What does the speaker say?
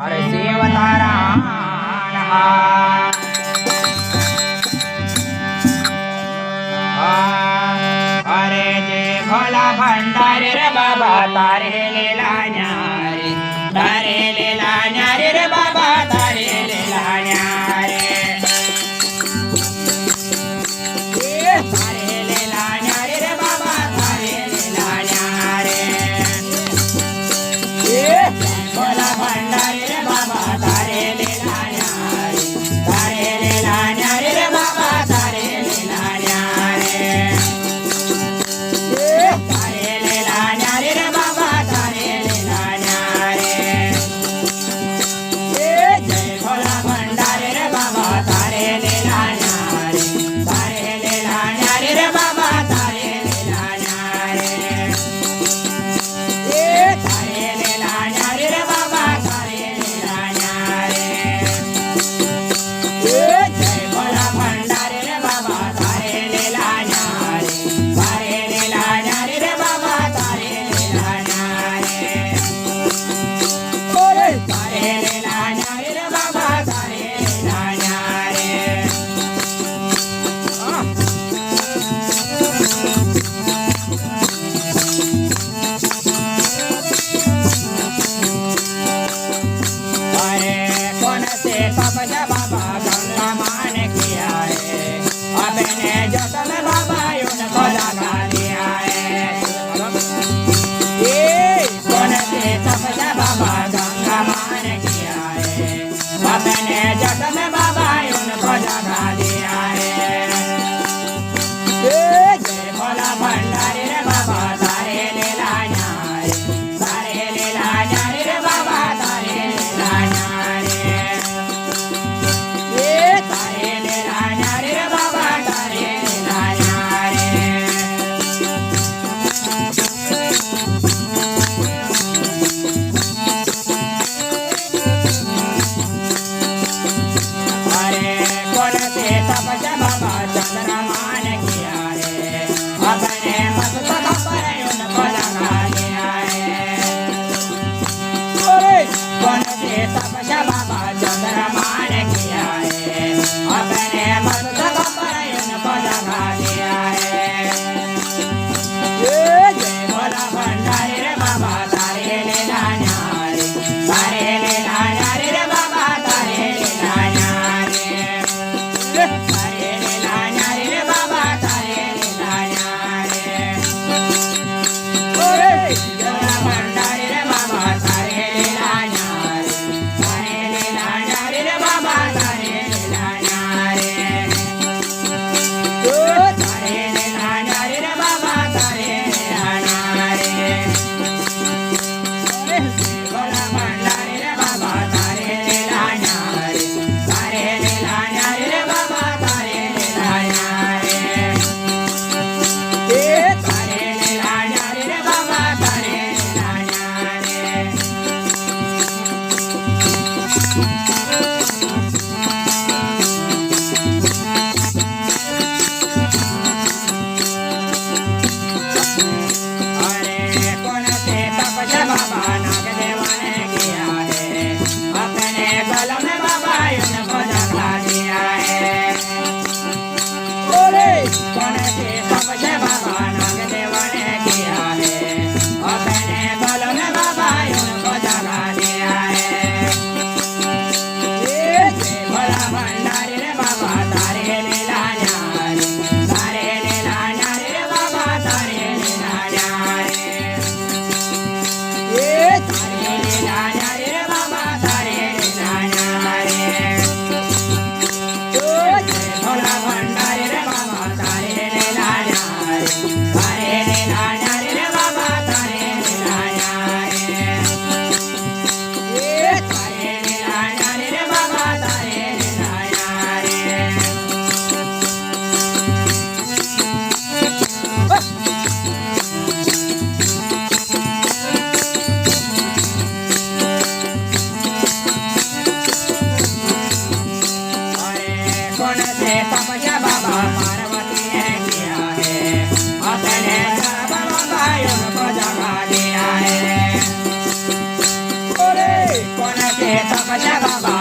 अरे शिव नारायण अरे जय भोला भंडारी रे बाबा तारे लीला न्यारी रे बाबा तारे लीला न्यारी तारे लीला न्यारी रे बाबा तारे लीला न्यारी भोला भंडारी रे बाबा तारे लीला न्यारी रे बाबा तारे लीला न्यारी तारे लीला न्यारी रे बाबा तारे लीला न्यारी जय भोला भंडारी रे बाबा तारे लीला न्यारी रे बाबा तारे लीला न्यारी तारे लीला न्यारी रे बाबा तारे लीला न्यारी जय भोला भंडारी रे बाबा तारे लीला न्यारी रे बाबा तारे लीला न्यारी तारे लीला न्यारी रे बाबा तारे लीला न्यारी अरे कौन से तपजा बाबा गंगा मान किया है अपने जतन बाबा उनको लगा दिया है कौन से तपजा बाबा गंगा मान किया है अपने जतन बाबा उनको लगा दिया है जय भोला भंडारी रे बाबा तारे लीला न्यारी रे बाबा तारे लीला न्यारी तारे लीला न्यारी रे बाबा तारे लीला न्यारी अरे कौन से तपस्या बाबा चंद्रमा ने किया है अपने मस्तक पर उनको लगा दिया है कौन से तपस्या बाबा चंद्रमा ने किया है अपने मस्तक पर उनको लगा दिया है जय भोला भंडारी रे बाबा तारे लीला न्यारी रे बाबा तारे लीला न्यारी तारे लीला न्यारी रे बाबा तारे लीला न्यारी भोला भंडारी रे बाबा तारे लीला न्यारी तपस्या बाबा